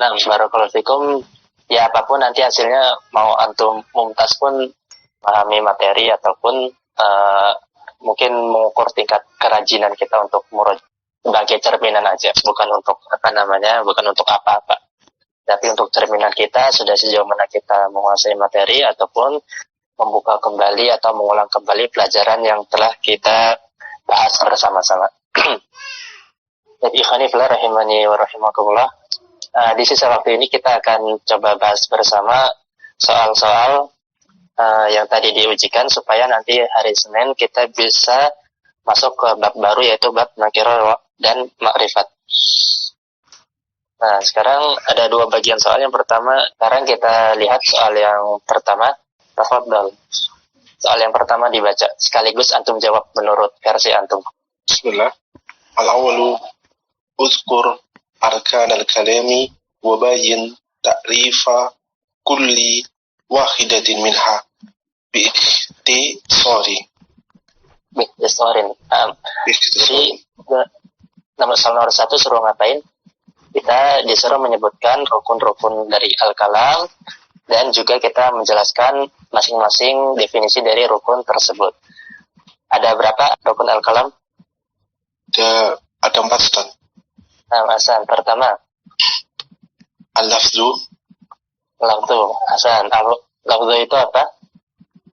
Nah, barakallahu fikum. Ya apapun nanti hasilnya, mau antum mumtaz pun memahami materi ataupun mungkin mengukur tingkat kerajinan kita untuk murojaah sebagai cerminan aja, bukan untuk bukan untuk apa-apa. Tapi untuk cerminan kita sudah sejauh mana kita menguasai materi ataupun membuka kembali atau mengulang kembali pelajaran yang telah kita bahas bersama-sama. Jadi ikhwani fillah rahimani wa rahimakumullah. Di sisa waktu ini kita akan coba bahas bersama soal-soal yang tadi diujikan supaya nanti hari Senin kita bisa masuk ke bab baru, yaitu bab nakirah dan makrifat. Nah, sekarang ada dua bagian soal. Yang pertama, sekarang kita lihat soal yang pertama. Tafadhal. Soal yang pertama dibaca sekaligus antum jawab menurut versi antum. Bismillah. Al-awwalu uzkur arkan al-kalami wa bayin ta'rifa kulli wahidatin minha biikhtisarin. Jadi soal nomor 1 suruh ngapain? Kita disuruh menyebutkan rukun-rukun dari al-kalam dan juga kita menjelaskan masing-masing definisi dari rukun tersebut. Ada berapa rukun al-kalam? Ada 4, Ustaz. Nah, Hasan, pertama Al-lafzu. Hasan, al-lafzu itu apa?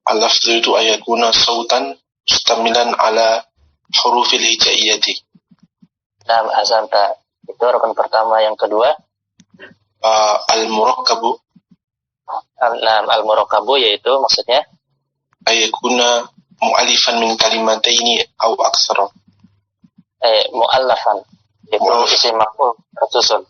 Al-lafzu itu ayakuna sautan mustamilan ala hurufil hijaiyati. Nah, Hasan, itu rukun pertama. Yang kedua al-murakkabu. Al-murakkabu yaitu maksudnya ayakuna mu'alifan min kalimataini aw aksara. Mu'allafan itu isim maf'ul tersusun.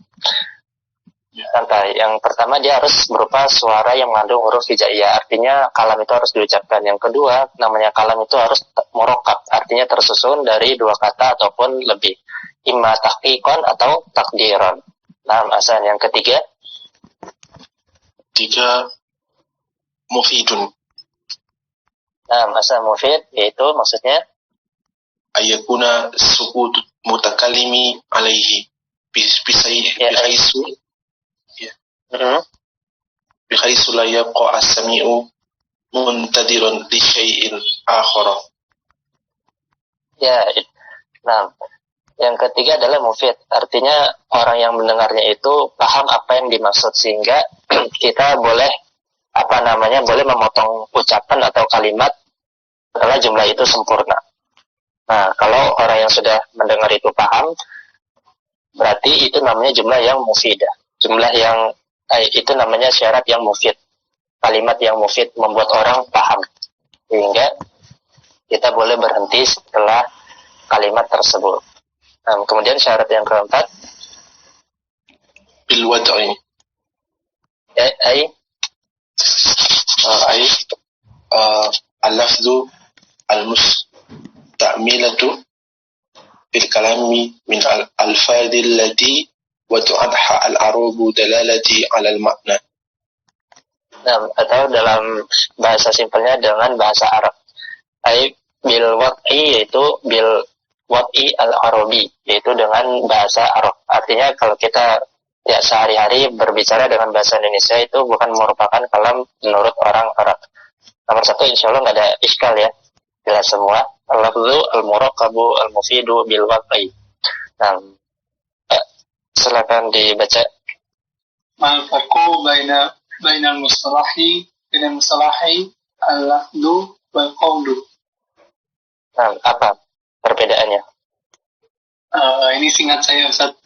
Santai. Yang pertama dia harus berupa suara yang mengandung huruf hijaiyah, artinya kalam itu harus diucapkan. Yang kedua, namanya kalam itu harus murakkab, artinya tersusun dari 2 kata ataupun lebih, imma tahqiqan atau takdiran. Nah, Hasan, yang ketiga mufidun. Nah, Hasan, mufid yaitu maksudnya ayakuna sukut mutakallimi alaihi bihaisu la yabqa as-sami'u muntadiran li syai'in akhara. Ya, nah, yang ketiga adalah mufid, artinya orang yang mendengarnya itu paham apa yang dimaksud, sehingga kita boleh boleh memotong ucapan atau kalimat setelah jumlah itu sempurna. Nah, kalau orang yang sudah mendengar itu paham, berarti itu namanya jumlah yang mufidah. Jumlah yang itu namanya syarat yang mufid. Kalimat yang mufid membuat orang paham, sehingga kita boleh berhenti setelah kalimat tersebut. Nah, kemudian syarat yang keempat bil wad'i. Al-lafzu al-musta'milatu bil kalami min al-alfadil lati wa tu'adha al-arubu dalalati 'ala al-ma'na. Nah, atau dalam bahasa simpelnya dengan bahasa Arab. Bil wad'i yaitu bil wad'i al-arabi, yaitu dengan bahasa Arab. Artinya kalau kita sehari-hari berbicara dengan bahasa Indonesia itu bukan merupakan kalam menurut orang Arab. Nomor 1 insya Allah nggak ada iskal ya, jelas semua. Al-lafzu al-murakkabu al-mufidu bil wad'i. Nah, silakan dibaca. Al-farqu bainal mustalahi al-lafzu wal qawlu. Nah, apa perbedaannya? Ini singkat saya, Ustaz.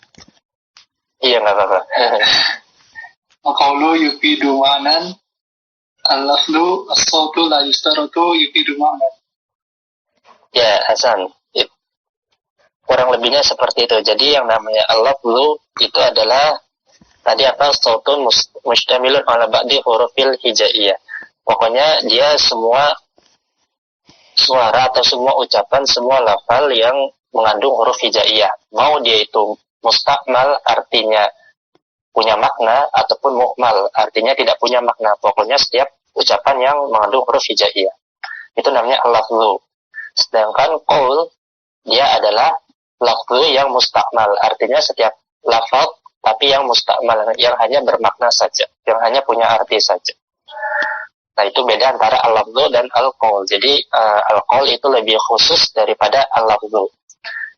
Iya, nggak apa-apa. Al-qawlu yufidu ma'nan, al-lafzu as-sautu la yustaratu yufidu ma'nan. Ya, Hasan, kurang lebihnya seperti itu. Jadi yang namanya al-lafzu itu adalah tadi sautun mustamilun ala ba'di hurufil hijaiyah. Pokoknya dia semua suara atau semua ucapan, semua lafal yang mengandung huruf hijaiyah. Mau dia itu mustakmal artinya punya makna ataupun muhmal artinya tidak punya makna. Pokoknya setiap ucapan yang mengandung huruf hijaiyah itu namanya al-lafzu. Sedangkan qaul dia adalah lafzu yang mustakmal, artinya setiap lafaz tapi yang mustakmal, yang hanya bermakna saja, yang hanya punya arti saja. Nah, itu beda antara al-lafzu dan al-qaul. Jadi al-qaul itu lebih khusus daripada al-lafzu.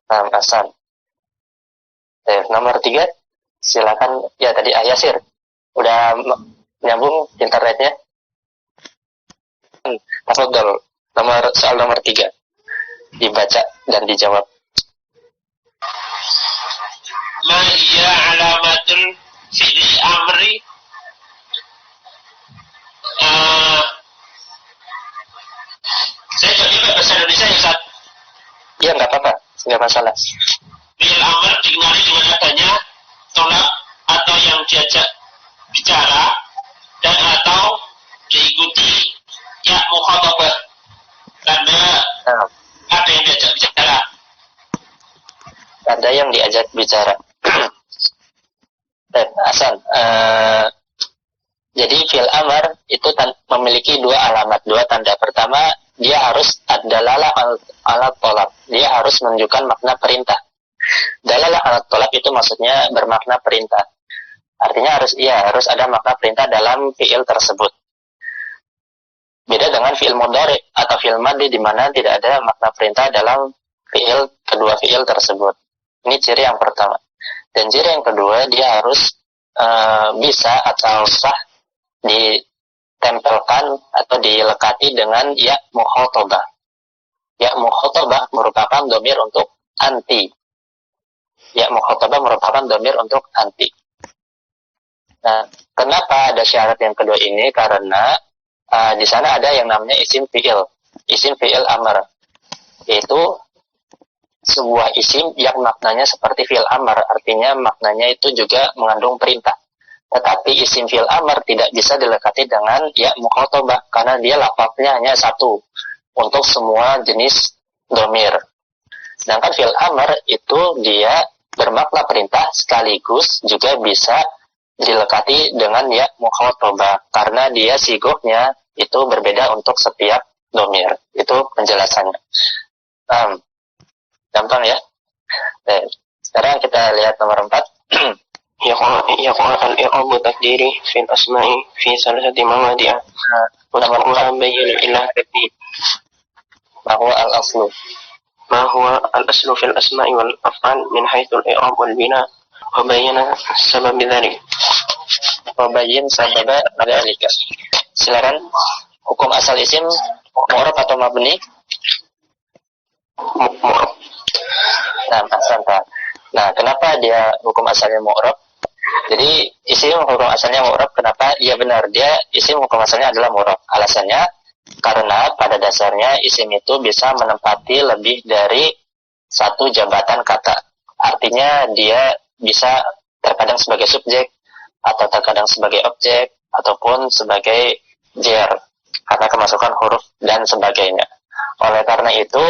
Nah, Hasan. Nomor 3, silakan. Ya, tadi Yasir udah nyambung internetnya. Tafadhol. Soal nomor 3 dibaca dan dijawab. Ma hiya alamatul fi'li amri? Saya coba bahasa Indonesia ya, Ustaz. Iya, nggak apa-apa, nggak masalah. Fi'il amr dikenali dengan adanya tolak atau yang diajak bicara dan atau diikuti ya mukhatabah, karena ada yang diajak bicara. Ada yang diajak bicara. Hasan, jadi fi'il amr itu memiliki 2 alamat, 2 tanda. Pertama, dia harus dalalah ala tolab. Dia harus menunjukkan makna perintah. Dalalah ala tolab itu maksudnya bermakna perintah. Artinya harus ada makna perintah dalam fi'il tersebut. Beda dengan fi'il mudhari atau fi'il madhi di mana tidak ada makna perintah dalam kedua fi'il tersebut. Ini ciri yang pertama. Dan ciri yang kedua, dia harus bisa atau sah ditempelkan atau dilekati dengan ya mukhatabah. Ya mukhatabah merupakan dhamir untuk anti. Ya mukhatabah merupakan dhamir untuk anti. Nah, kenapa ada syarat yang kedua ini? Karena di sana ada yang namanya isim fi'il amr, yaitu sebuah isim yang maknanya seperti fi'il amr, artinya maknanya itu juga mengandung perintah. Tetapi isim fi'il amr tidak bisa dilekati dengan ya mukhatabah karena dia lafaznya hanya satu untuk semua jenis dhamir. Sedangkan fi'il amr itu dia bermakna perintah sekaligus juga bisa dilekati dengan ya mukhatabah karena dia sigohnya itu berbeda untuk setiap dhamir. Itu penjelasannya. Gampang ya. Sekarang kita lihat nomor 4. Yaqa al-i'rab taqdiri fil asma'i fi salasati mawadi'a. Nomor 4 bayyin ila taqdir. Bahwa al-aslu. Ma huwa al-aslu fil asma'i wal af'al min haitsu al-i'rab wal bina wa bayyana sabab dzalik. Wa bayyin sabab dzalika. Silakan. Hukum asal isim mu'rab atau mabni? Mu'rab. Nah, kenapa dia hukum asalnya mu'rab? Jadi isim hukum asalnya mu'rab, kenapa? Iya benar, dia isim hukum asalnya adalah mu'rab. Alasannya karena pada dasarnya isim itu bisa menempati lebih dari satu jabatan kata. Artinya dia bisa terkadang sebagai subjek atau terkadang sebagai objek ataupun sebagai jar karena kemasukan huruf dan sebagainya. Oleh karena itu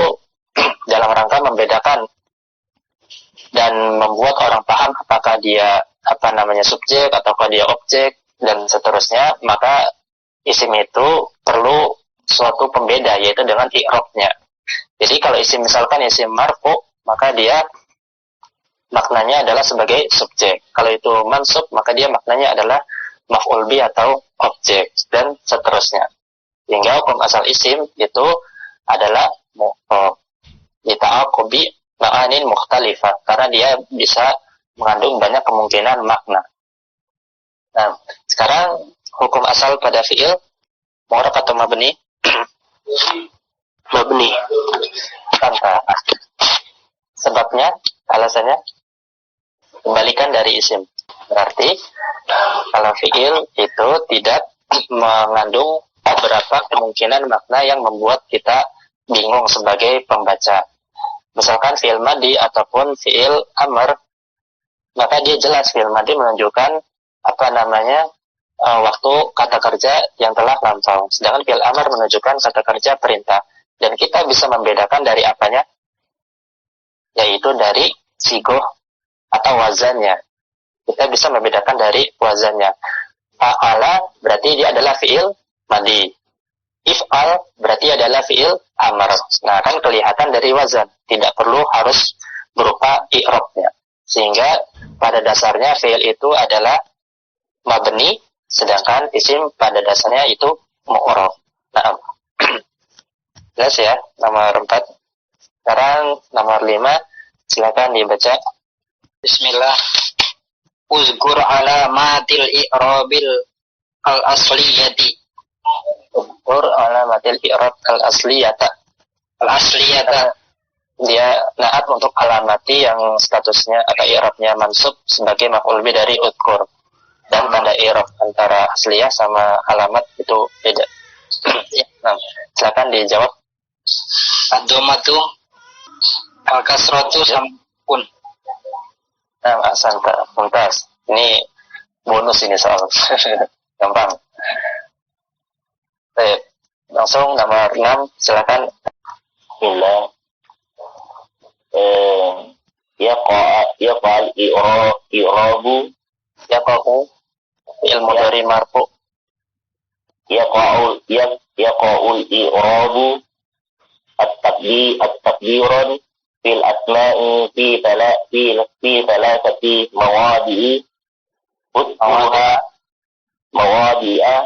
dalam rangka membedakan dan membuat orang paham apakah dia subjek ataukah dia objek dan seterusnya, maka isim itu perlu suatu pembeda yaitu dengan i'rabnya. Jadi kalau misalkan isim marfu, maka dia maknanya adalah sebagai subjek. Kalau itu mansub, maka dia maknanya adalah maf'ul bi atau objek dan seterusnya. Hingga hukum asal isim itu adalah lita'aqubi ma'anin mukhtalifah karena dia bisa mengandung banyak kemungkinan makna. Nah, sekarang hukum asal pada fi'il mu'rab atau mabni? Mabni. Tanpa. Sebabnya, alasannya kembalikan dari isim. Berarti kalau fi'il itu tidak mengandung beberapa kemungkinan makna yang membuat kita bingung sebagai pembaca. Misalkan fi'il madhi ataupun fi'il amr, maka dia jelas fi'il madhi menunjukkan waktu kata kerja yang telah lampau. Sedangkan fi'il amr menunjukkan kata kerja perintah. Dan kita bisa membedakan dari apanya? Yaitu dari sigoh atau wazannya. Kita bisa membedakan dari wazannya. Fa'ala berarti dia adalah fi'il madhi. If'al berarti adalah fi'il amr. Nah, kan kelihatan dari wazan. Tidak perlu harus berupa i'rabnya. Sehingga pada dasarnya fi'il itu adalah mabni, sedangkan isim pada dasarnya itu mu'rab. Nah, jelas ya, nomor 4. Sekarang nomor 5, silakan dibaca. Bismillah. Uzkur alamatil i'rabil al-asliyati. Uzkur alamatil i'rab al-asliyata. Dia naat untuk alamati yang statusnya atau i'rabnya mansub sebagai maf'ul bi dari uzkur. Dan tanda i'rab antara asliyah sama alamat itu beda. Nah, silakan dijawab. Ad-dhammatu al-kasratu sampun. Nah, asanta, mumtaz. Ini bonus ini soal. Gampang. Baik. Langsung nomor 6, silakan. Bismillah. Yaqa'al i'rabu Yaqa'u fi'il mudhari marfu'. yaqa'ul i'rabu at-taqdiran fil asma'i fi thalathati mawadi'i mawadi'a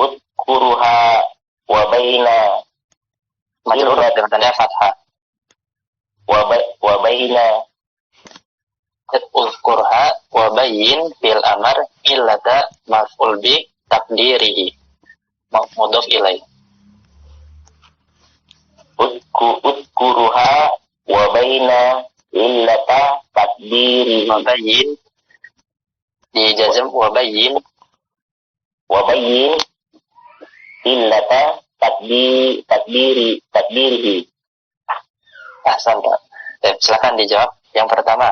udkuruha wa baina Majrur dengan tanda fathah. wa baina Uzkurha wa bayyin fil amar illata maf'ul bi taqdirihi. Mudhaf ilaih. udkuruha wa baina illata taqdirihi Wa bayyin dijazm wa bayyin illata taqdirihi. Ahsan, Pak. Silakan dijawab. Yang pertama,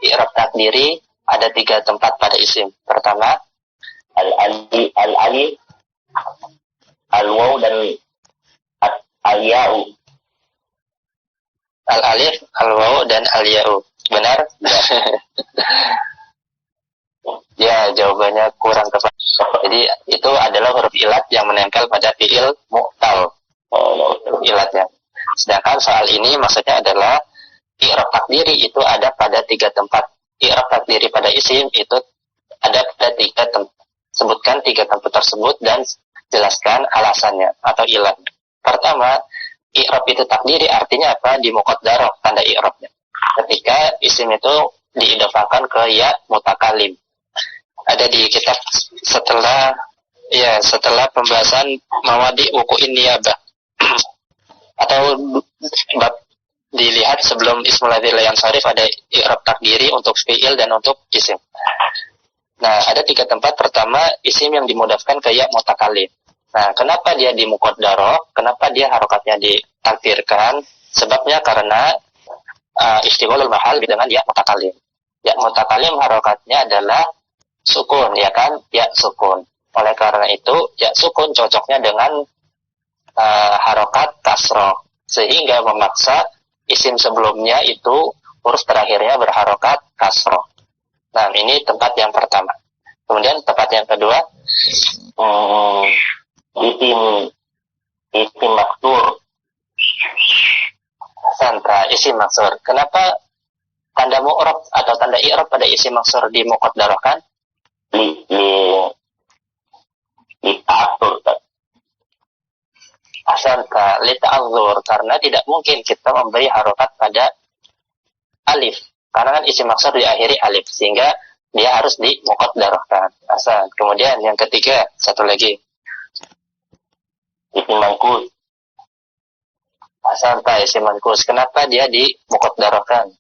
i'rab takdiri ada 3 tempat pada isim. Pertama, al-alif, al-waw dan al-ya'u. al-alif, al-waw dan al-ya'u. Benar? Ya, jawabannya kurang tepat. Jadi itu adalah huruf ilat yang menempel pada fi'il mu'tal. Huruf ilatnya. Sedangkan soal ini maksudnya adalah i'rab takdiri itu ada pada 3 tempat. I'rab takdiri pada isim itu ada pada 3 tempat. Sebutkan 3 tempat tersebut dan jelaskan alasannya atau ilat. Pertama, i'rab itu takdiri artinya apa? Dimuqaddarah tanda i'rabnya. Ketika isim itu diidofakan ke ya mutakalim. Ada di kitab setelah pembahasan mawadi wuku'in niyabah. Atau bab dilihat sebelum ismul ladzi la yansharif ada i'rab takdiri untuk fi'il dan untuk isim. Nah, ada 3 tempat. Pertama, isim yang dimudafkan ke ya mutakalim. Nah, kenapa dia dimuqaddarah? Kenapa dia harokatnya ditakdirkan? Sebabnya karena istighlalul mahal dengan ya mutakalim. Ya mutakalim harokatnya adalah sukun, ya kan? Ya sukun. Oleh karena itu, ya sukun cocoknya dengan harokat kasroh, sehingga memaksa isim sebelumnya itu huruf terakhirnya berharokat kasroh. Nah, ini tempat yang pertama. Kemudian tempat yang kedua, isim maksur. Isim maksur. Kenapa tanda mu'rab atau tanda i'rab pada isim maksur dimuqaddarahkan? Li ta'azzur, karena tidak mungkin kita memberi harokat pada alif. Karena kan isim maksur diakhiri alif, sehingga dia harus dimuqaddarahkan. Kemudian yang ketiga, satu lagi. Isim manqus. Isim manqus. Kenapa dia dimuqaddarahkan?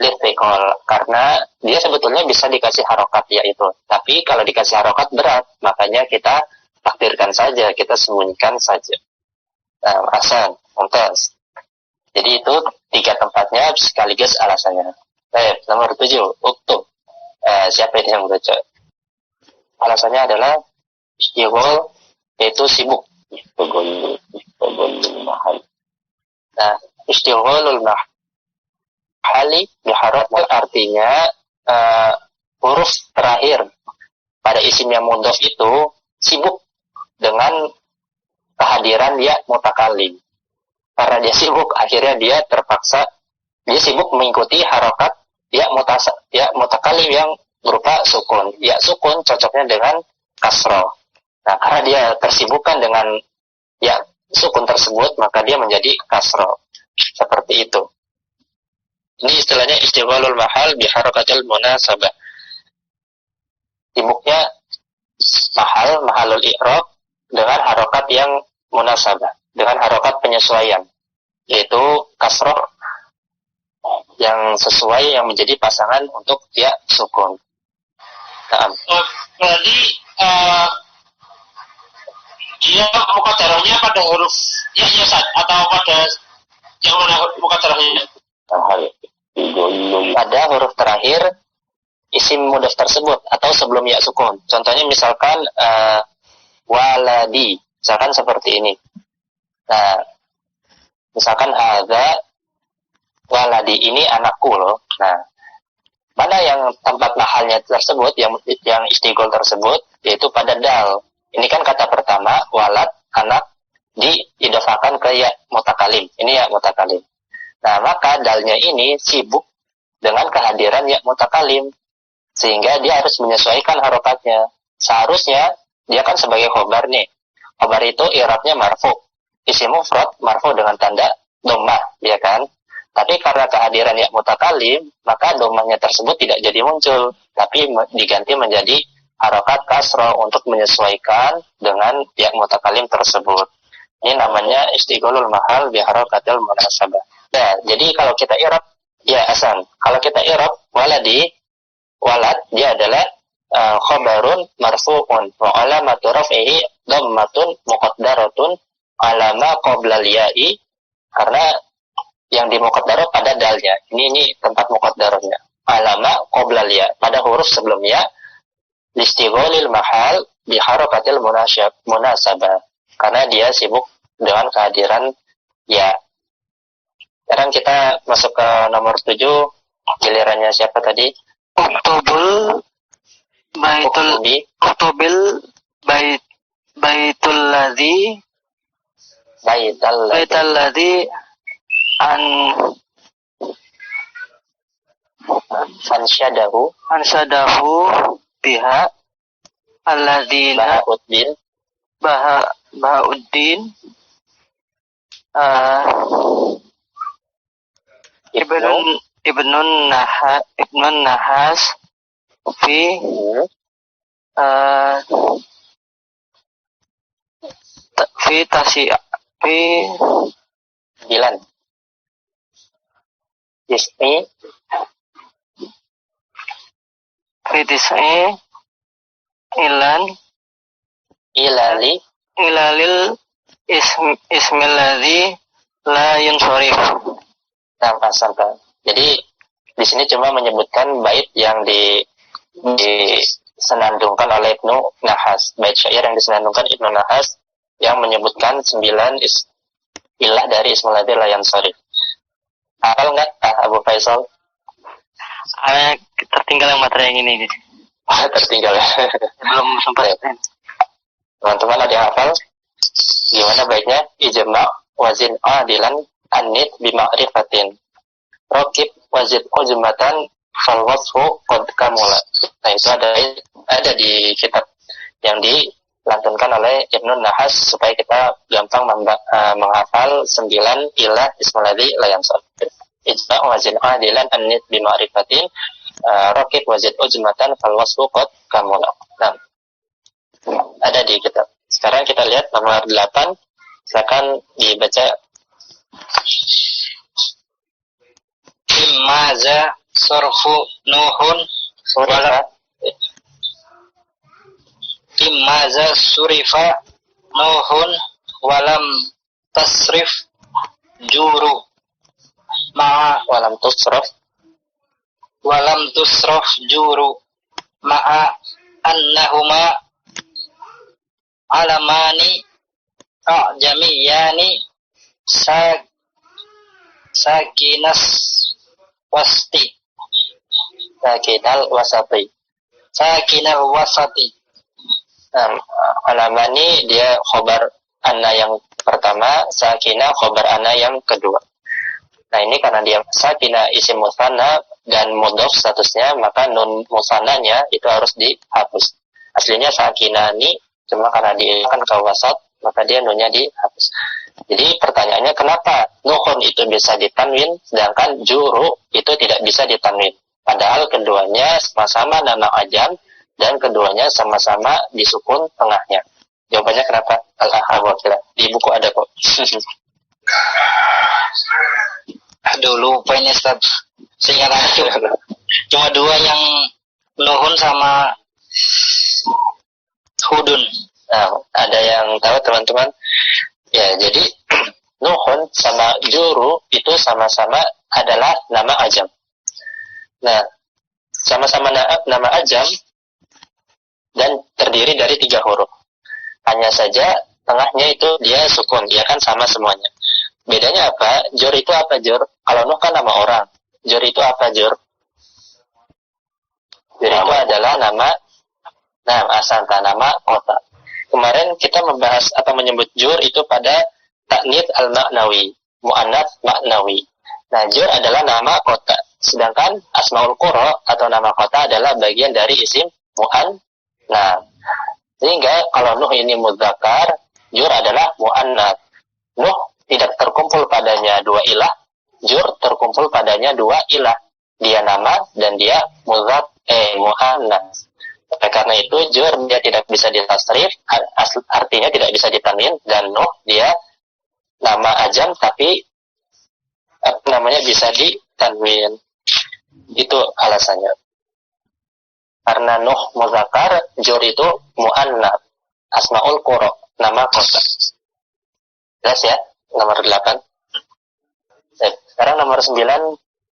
Listiqol, karena dia sebetulnya bisa dikasih harokat yaitu. Tapi kalau dikasih harokat berat, makanya kita takdirkan saja, kita sembunyikan saja. Nah, mumtaz. Jadi itu 3 tempatnya sekaligus alasannya. Baik, nomor 7, uktub. Siapa ini yang baca? Alasannya adalah istighol, yaitu sibuk. Nah, istigholul mahali biharokat artinya huruf terakhir pada isim yang mudhof itu sibuk dengan kehadiran ya mutakalim. Karena dia sibuk, akhirnya dia terpaksa, dia sibuk mengikuti harokat ya mutakalim yang berupa sukun. Ya sukun cocoknya dengan kasroh. Nah, karena dia tersibukkan dengan ya sukun tersebut, maka dia menjadi kasroh. Seperti itu. Ini istilahnya istighalul mahal biharakatil munasabah. Sibuknya mahalul i'rab dengan harokat yang munasabah, dengan harokat penyesuaian, yaitu kasroh yang sesuai, yang menjadi pasangan untuk ya sukun. Nah, berarti dia muqaddarahnya pada huruf ya atau pada yang mana muqaddarahnya? Pada huruf terakhir isim mudhaf tersebut atau sebelum ya sukun. Contohnya misalkan waladi, misalkan seperti ini. Nah, misalkan hadza waladi, ini anakku loh. Nah, mana yang tempat mahalnya tersebut, yang istighol tersebut, yaitu pada dal. Ini kan kata pertama, walad, anak, diidhafakan ke ya mutakalim. Ini ya mutakalim. Nah, maka dalnya ini sibuk dengan kehadiran ya mutakalim, sehingga dia harus menyesuaikan harokatnya. Seharusnya dia kan sebagai khobar nih. Khobar itu i'rabnya marfu. Isim mufrad marfu dengan tanda dhammah, ya kan? Tapi karena kehadiran ya mutakalim, maka dhammahnya tersebut tidak jadi muncul, tapi diganti menjadi harokat kasroh untuk menyesuaikan dengan ya mutakalim tersebut. Ini namanya istighalul mahal bi harakatil munasabah. Nah, jadi kalau kita i'rab ya Hasan, kalau kita i'rab waladi, walad dia adalah khabarun marfu'un wa alamatu raf'ihi dhammatun muqaddaratun alama qabla al-ya'i, karena yang dimuqaddarah pada dalnya. Ini tempat muqaddarahnya. Alama qabla al-ya, pada huruf sebelumnya, listighalil mahal bi harakatil munasabah, karena dia sibuk dengan kehadiran ya. Sekarang kita masuk ke nomor 7, gilirannya siapa tadi? Baitul ladzi ansyadahu biha alladzina Bahauddin Ibnun Nahas fi Bilan ismi fi ilalil ismil ladzi la yunsharif. Nah, pasangkan. Jadi di sini cuma menyebutkan bait yang disenandungkan oleh Ibnu Nahas, bait syair yang disenandungkan Ibnu Nahas yang menyebutkan 9 ilah dari ismul ladzi la yunsharif. Hafal enggak Abu Faisal? Tertinggal yang materi yang ini. Tertinggal ya. Belum sempat. Teman-teman ada yang hafal? Gimana baiknya? Ijma' wazin adilan anid bima'rifatin rokib wazid ujmatan fal wasfu qad kamula. Nah, itu ada di kitab yang dilantunkan oleh Ibnu Nahas supaya kita gampang menghafal 9 ilah ismul ladzi la yunsharif. Ijma' wazin adilan anid bima'rifatin rokib wazid ujmatan fal wasfu qad kamula. Nah, ada di kitab. Sekarang kita lihat nomor 8. Silakan dibaca. Maza sarfu nuhun wala maza surifa nuhun walam tasrif juru ma'a walam tusraf juru ma'a annahuma alamani a'jamiyani sakinal wasati. Alamani dia khobar anna yang pertama, sakinah khobar anna yang kedua. Nah ini karena dia sakinah isim musanna dan mudhof statusnya, maka nun musannanya itu harus dihapus. Aslinya sakinani, cuma karena dia kan ke wasat, maka dia nunnya dihapus. Jadi pertanyaannya kenapa nuhun itu bisa ditanwin, sedangkan juru itu tidak bisa ditanwin? Padahal keduanya sama-sama nama ajam dan keduanya sama-sama disukun tengahnya. Jawabannya kenapa? Al-Ahawakila. Di buku ada kok. Aduh, lupa ini Ustaz. Seingat aku. Cuma dua yang nuhun sama hudun. Nah, ada yang tahu teman-teman? Ya, jadi nuhun sama juru itu sama-sama adalah nama ajam. Nah, sama-sama nama ajam dan terdiri dari 3 huruf. Hanya saja tengahnya itu dia sukun, ya kan sama semuanya. Bedanya apa? Jur itu apa jur? Kalau nuh kan nama orang. Jur itu apa jur? Jur itu adalah nama asanta, nama kota. Kemarin kita membahas atau menyebut jur itu pada ta'nits al-ma'nawi, mu'annats ma'nawi. Nah, jur adalah nama kota. Sedangkan asmaul qura atau nama kota adalah bagian dari isim mu'an. Nah, sehingga kalau nuh ini mudzakkar, jur adalah mu'annats. Nuh tidak terkumpul padanya 2 ilah, jur terkumpul padanya 2 ilah. Dia nama dan dia mu'annats. Karena itu jur dia tidak bisa ditasrif, artinya tidak bisa ditanwin, dan nuh dia nama ajam tapi namanya bisa ditanwin. Itu alasannya. Karena nuh muzakkar, jur itu mu'annats, asmaul qura, nama kota. Jelas ya? Nomor 8. Sekarang nomor 9,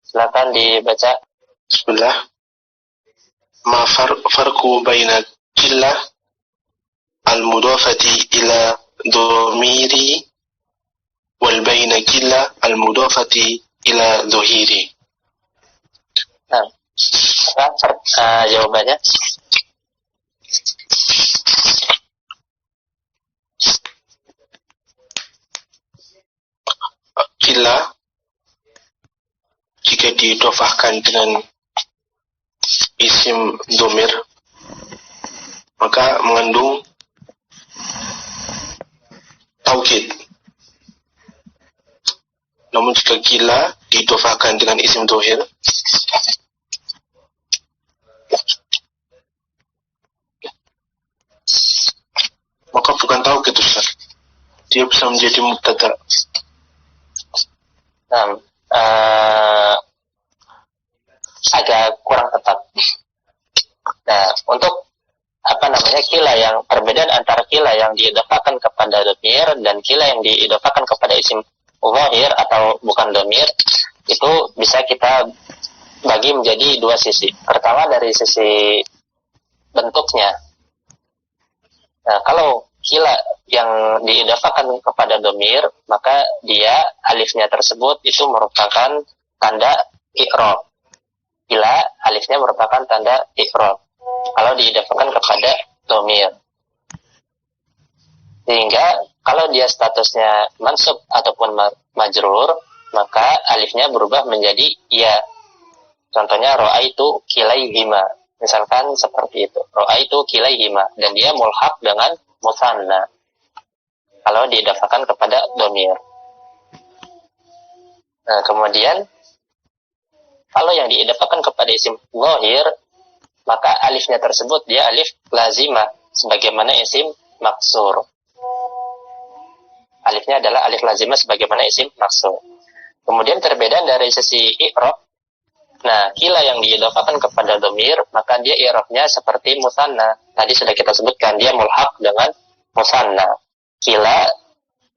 silakan dibaca. Bismillah. Ma farqu baina killah al-mudafati ila dhamiri wal baina killah al-mudafati ila dhuhiri. Nah, jawabannya? Killah jika diidhofahkan dengan isim dhamir maka mengandung taukid. Namun jika killah diidhofahkan dengan isim dhamir maka bukan taukid, Ustaz. Dia bisa menjadi mubtada. Nah, agak kurang tepat. Nah, untuk kila yang perbedaan antara kila yang diidhofakan kepada dhamir dan kila yang diidhofakan kepada isim zahir atau bukan dhamir, itu bisa kita bagi menjadi 2 sisi. Pertama dari sisi bentuknya. Nah, kalau kila yang diidhofakan kepada dhamir, maka dia alifnya tersebut itu merupakan tanda i'rab. Kila alifnya merupakan tanda i'rab kalau diidhofakan kepada dhamir. Sehingga kalau dia statusnya mansub ataupun majrur, maka alifnya berubah menjadi ya. Contohnya ra'aitu kilaihima. Misalkan seperti itu. Ra'aitu kilaihima, dan dia mulhaq dengan musanna kalau diidhofakan kepada dhamir. Nah, kemudian kalau yang diidhofakan kepada isim zahir, maka alifnya tersebut dia alif lazimah sebagaimana isim maksur. Alifnya adalah alif lazimah sebagaimana isim maksur. Kemudian perbedaan dari sisi i'rab. Nah, kila yang diidhofakan kepada dhamir, maka dia i'rabnya seperti musanna. Tadi sudah kita sebutkan, dia mulhaq dengan musanna. Kila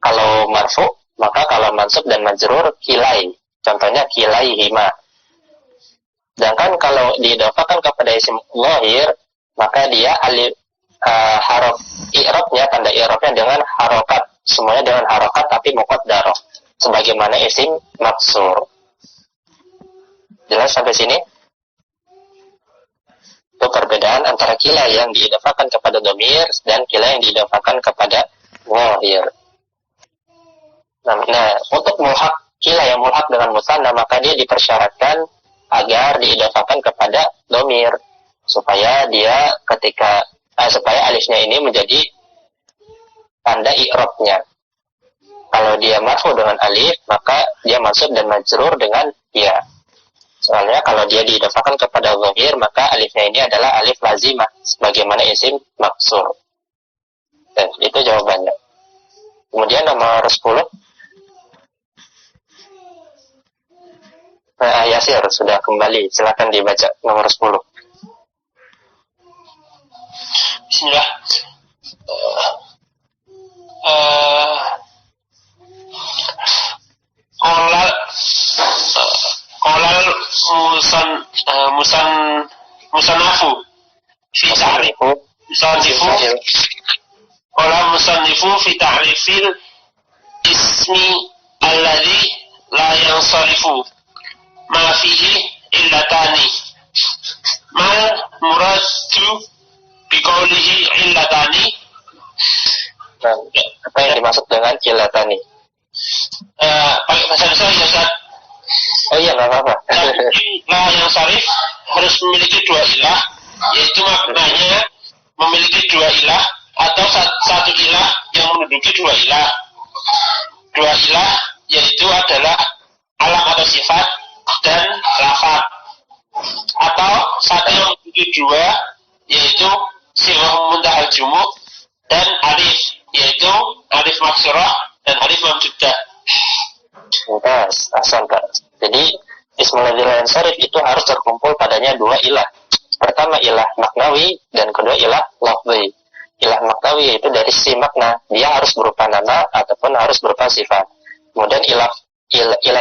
kalau marfu, maka kalau mansub dan majrur kilai. Contohnya kilaihima. Sedangkan kalau diidhofakan kepada isim zahir, maka dia alif haraf i'rabnya, tanda i'rabnya dengan harokat, semuanya dengan harokat tapi muqaddarah, sebagaimana isim maksur. Jelas sampai sini? Itu perbedaan antara kila yang diidhofakan kepada dhamir dan kila yang diidhofakan kepada zahir. Nah, untuk mulhaq kila yang mulhaq dengan musanna, maka dia dipersyaratkan agar diidafakan kepada domir supaya dia supaya alifnya ini menjadi tanda i'rabnya. Kalau dia marfu dengan alif, maka dia mansub dan majrur dengan ya. Soalnya kalau dia diidafakan kepada domir, maka alifnya ini adalah alif lazimah sebagaimana isim maksur. Dan itu jawabannya. Kemudian nomor 10. Yasir sudah kembali, silakan dibaca nomor 10. Bismillah. Qolal musannafu fi ta'rifu musannifu fi ta'rifil ismi alladhi la yansarifu ma fihi illatani mal muradu biqaulihi illatani. Nah, apa yang dimaksud dengan illatani? Pakai bahasa Indonesia ya Ustaz. Oh iya, nggak apa-apa. Nah, yang sarif harus memiliki dua ilah, yaitu maknanya memiliki dua ilah atau satu ilah yang menduduki dua ilah. Dua ilah yaitu adalah alam atau sifat dan lafaz. Atau satu yang menduduki dua yaitu sifat muntahal jumu' dan alif, yaitu alif maksurah dan alif mamdudah. Mumtaz, ahsan Kak. Jadi ismul ladzi la yansarif itu harus terkumpul padanya dua ilah. Pertama ilah maknawi dan kedua ilah lafzi. Ilah maknawi yaitu dari sisi makna, dia harus berupa nama ataupun harus berupa sifat. Kemudian ilah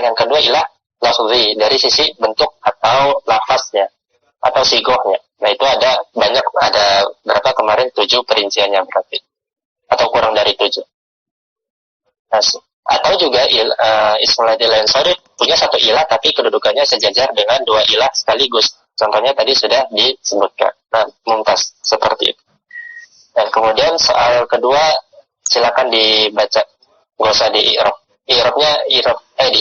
yang kedua ilah lafzi, dari sisi bentuk atau lafaznya atau sigohnya. Nah itu ada berapa kemarin 7 perinciannya berarti, atau kurang dari 7. Nah, atau juga ismul ladzi la yansarif punya satu ilah tapi kedudukannya sejajar dengan dua ilah sekaligus. Contohnya tadi sudah disebutkan. Nah, mumtaz seperti itu. Dan kemudian soal kedua silakan dibaca, nggak usah di i'rab. Di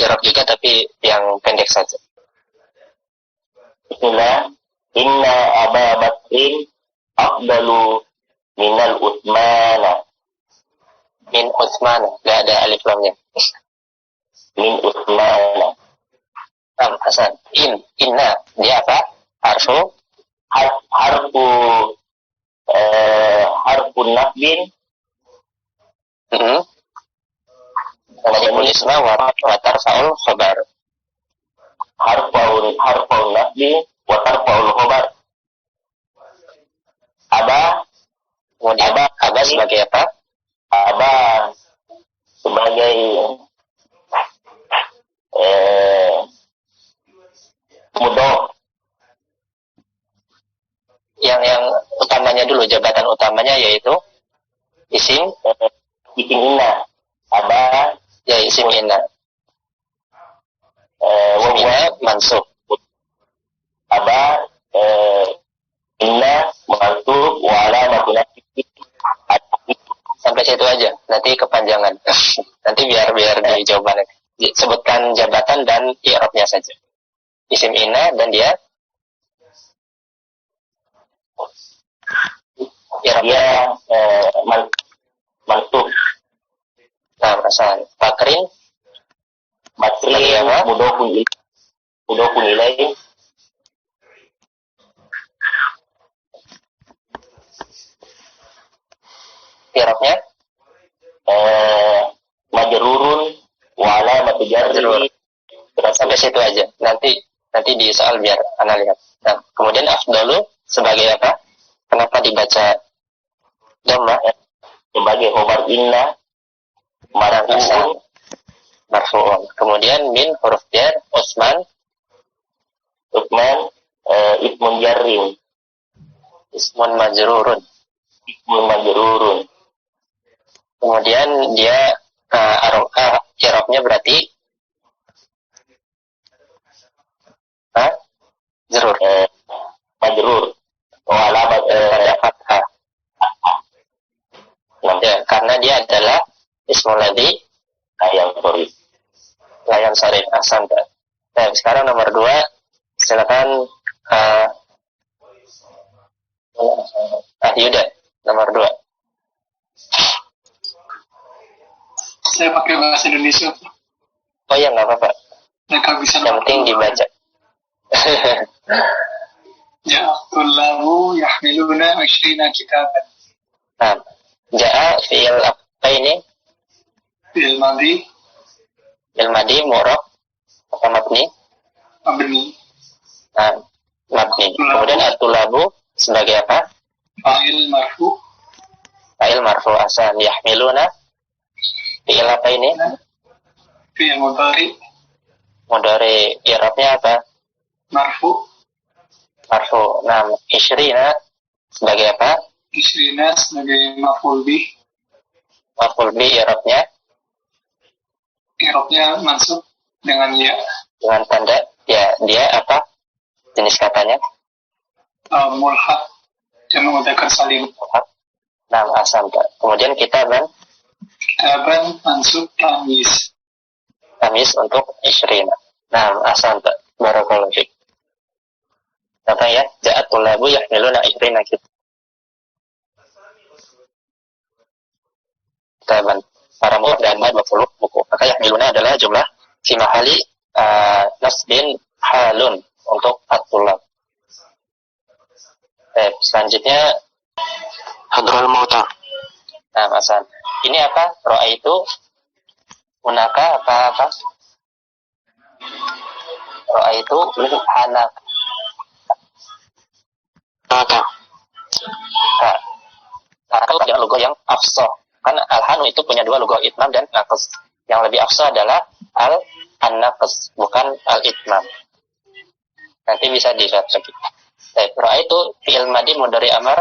i'rab juga tapi yang pendek saja. Bismillah. Inna Aba Bakrin afdalu minal Utsmana. Min Utsman, nggak ada alif lamnya. Min Utsmana. Hasan. Inna, dia apa? Harfu harfun nasbin. Wajibul isma wa tarfa'ul khabar. Harfun nasbin wa tarfa'ul khabar. Kemudian aba sebagai apa? Aba sebagai mudhof. Yang utamanya dulu, jabatan utamanya yaitu isim inna. Aba ya isim inna. Wa mansub. Aba inna mansub wa alamatun nasbihi. Sampai situ aja, nanti kepanjangan. Nanti biar di jawabannya sebutkan jabatan dan i'rabnya saja. Isim inna dan dia i'rabnya mansub. Nah, perasaan Bakrin mudhofun ilaih. i'rabnya majrurun wa alamatu jarrihi. Sampai situ aja. Nanti di soal biar Ana lihat. Nah, kemudian afdalu sebagai apa? Kenapa dibaca dhamma? Sebagai khobar inna marfu'un. Kemudian min huruf jar Utsman ismun jarrin. Ismun majrurun. Kemudian dia i'rabnya berarti jerur. Majrur. Alamat Pada fathah. Ya, karena dia adalah ismul ladzi Ahsanta. Nah, sekarang nomor 2, silakan Yuda, nomor 2. Saya pakai bahasa Indonesia. Oh ya, nggak apa-apa. Mereka bisa Yang penting dibaca. Ya, tullabu yahmiluna 20 kitaban. Nah, ja'a fi'il apa ini? Fi'il madhi, Fi'il madi, mu'rab, atau mabni? mabni. Nah, mabni. Kemudian at-tulabu sebagai apa? Fa'il marfu, Fa'il marfu asan. Yahmiluna fi'il apa ini? fi'il mudhari, Mudhari. I'rabnya apa? marfu, Marfu. Nah, isyrina sebagai apa? 20 sebagai maf'ul bih, Maf'ul bi, i'rabnya i'rabnya mansub dengan ya. dengan tanda ya, dia apa? Jenis katanya? Mulhaq, jamu mudzakkar salim. Nah, asanta. Kemudian kitaban, Kitaban mansub tamyiz. tamis untuk isyrina. Nah, asanta. Barakallahu fiik. Apa ya? Ja'at tulabu yahmiluna isyrina kitaban. Para murid dan 20 buku. Maka yahmiluna adalah jumlah fi mahali nasbin halun untuk at-tulab. Selanjutnya Hadrul mauta. nah, asan. Ini apa? Ro'a itu munaka apa? Ro'a itu anak. Maka Nah, kalau dengan logo yang afsah. Kan al-hanu itu punya 2 logo, itmam dan naqs. Yang lebih afsah adalah an-naqs, bukan al-itmam. Nanti bisa dilihat lagi. Baik, ro'a itu fi'il madi mudhari amar.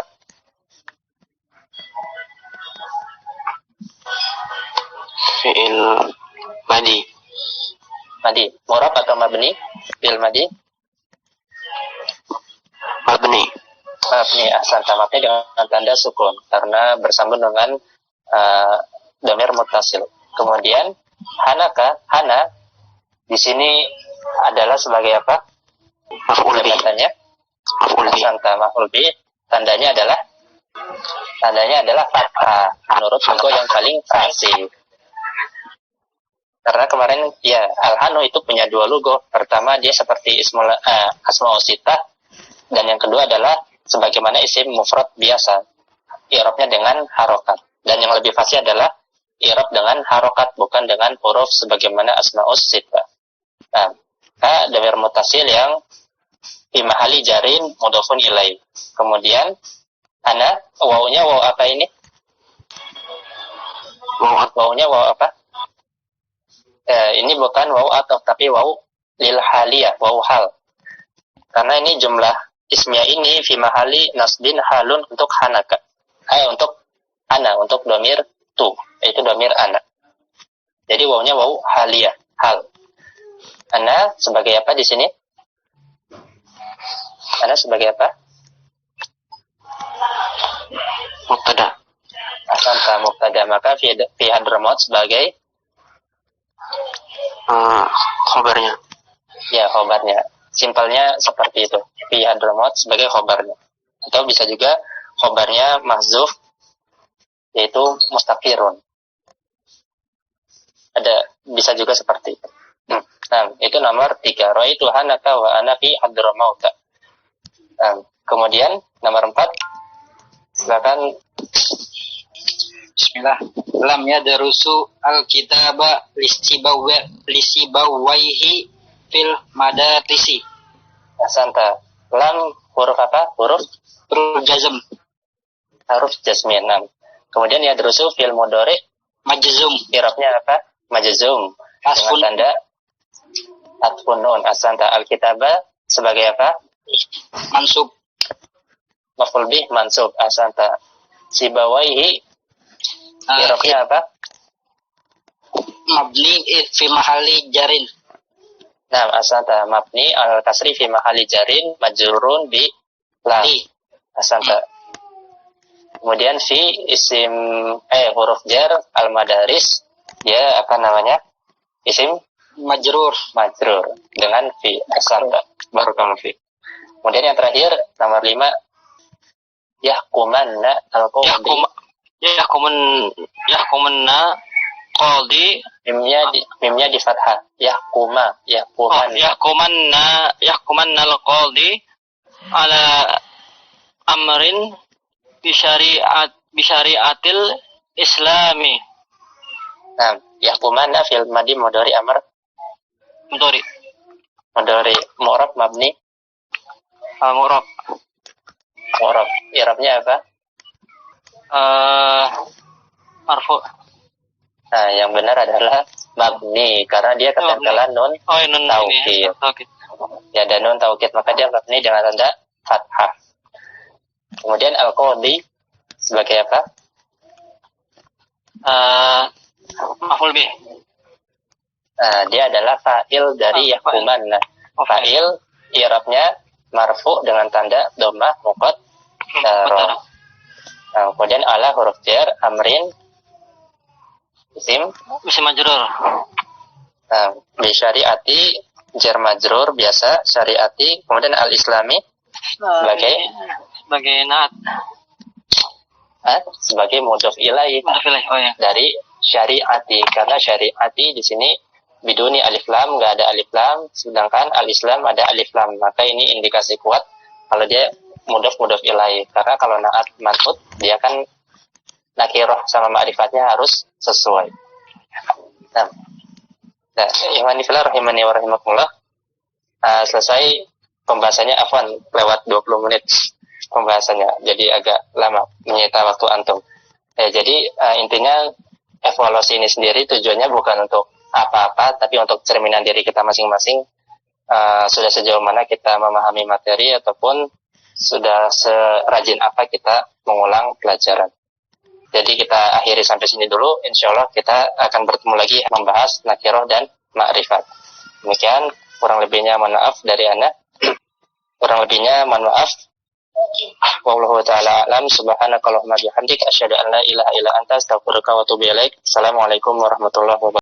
fi'il madi. Madi, murab atau mabni? Fi'il madi Mabni. mabni, asal tamatnya dengan tanda sukun karena bersambung dengan dhamir muttasil. Kemudian hana di sini adalah sebagai apa? Maf'ul bih. Tandanya Maf'ul bih. asanta maf'ul bih. Tandanya adalah fathah menurut logo yang paling fasih. Karena kemarin ya al-hanu itu punya 2 logo. Pertama dia seperti asmaul sitah, dan yang kedua adalah sebagaimana isim mufrad biasa, i'rabnya dengan harokat. Dan yang lebih fasih adalah i'rab dengan harokat, bukan dengan huruf sebagaimana asmaul sitah. Nah, dhamir muttasil yang fi mahali jarin mudhofun ilaih. Kemudian ana, wawunya waw apa ini? Wawunya waw apa? Ini bukan waw atau tapi waw lil haliyah, waw hal. Karena ini jumlah ismiyah ini fi mahali nasbin halun untuk hanaka. Untuk ana, untuk dhamir tu, yaitu dhamir ana. Jadi wawnya waw haliyah, hal. Ana sebagai apa di sini? Ana sebagai apa? Mubtada. Asanta mubtada, maka fi hadramaut sebagai Khobarnya. ya khobarnya. Simpelnya seperti itu. Fi hadramaut sebagai khobarnya. Atau bisa juga khobarnya mahzuf, yaitu mustaqirun. Bisa juga seperti itu. Nah, itu nomor 3. Ra'aitu hanaka wa ana fi hadramaut. Nah, kemudian nomor 4. Silakan. Bismillah. Lam yadrusu al-kitaba lisibawaihi fil madarisi. Asanta. Lam huruf apa? Huruf Jazm. Huruf jazmin. Kemudian yadrusu fil mudhari Majzum. i'rabnya apa? Majzum. Dengan Asfun. tanda atfun nun. Asanta. Al-kitaba sebagai apa? Mansub. Maf'ul bih mansub. Asanta. Sibawaihi i'rabnya apa? Mabni fi mahali jarin. Nah, asanta mabni al kasri fi mahali jarin majrurun bi lam. Asanta. Kemudian fi isim huruf jar al madaris, dia apa namanya? Isim Majrur. Majrur dengan fi. Asarta. Barakallahu fi. Kemudian yang terakhir nomor 5 yahkumanna al-qadi. Yahkumanna qadi. Mimnya di fathah. Yahkumanna al-qadi ala amrin bisyariatil islami. Nah, yahkumanna fil madi mudhari amr. Mudhari mu'rab mabni. Mu'rab. I'rabnya apa? Marfu. Nah, yang benar adalah mabni karena dia ketempelan nun taukid. Ya, dan nun taukid maka dia mabni dengan tanda fathah. Kemudian al-qadi sebagai apa? Maf'ul bih. Nah, dia adalah fa'il dari yahkumanna. Fa'il i'rabnya marfu dengan tanda dhammah muqaddar. Nah, kemudian ala huruf jar amrin isim majrur. Nah, bi syariati jar majrur biasa syariati, kemudian al-islami sebagai naat. Sebagai mudhof ilaih dari syariati, karena syariati di sini biduni alif lam, enggak ada alif lam, sedangkan al-islam ada alif lam, maka ini indikasi kuat kalau dia mudhof ilaih. Karena kalau naat matut dia kan nakirah sama ma'rifatnya harus sesuai. Nah, imani fillah rahimani wa rahimakumullah. Selesai pembahasannya, afwan lewat 20 menit pembahasannya, jadi agak lama menyita waktu antum. Jadi intinya evaluasi ini sendiri tujuannya bukan untuk apa-apa, tapi untuk cerminan diri kita masing-masing. Sudah sejauh mana kita memahami materi ataupun sudah serajin apa kita mengulang pelajaran. Jadi kita akhiri sampai sini dulu. Insya Allah kita akan bertemu lagi membahas nakirah dan ma'rifat. Demikian, kurang lebihnya mohon maaf dari Ana. Wallahu ta'ala a'lam. Subhanakallahumma bihamdika asyhadu an la ilaha illa anta astaghfiruka wa atubu ilaik. Assalamualaikum warahmatullahi wabarakatuh.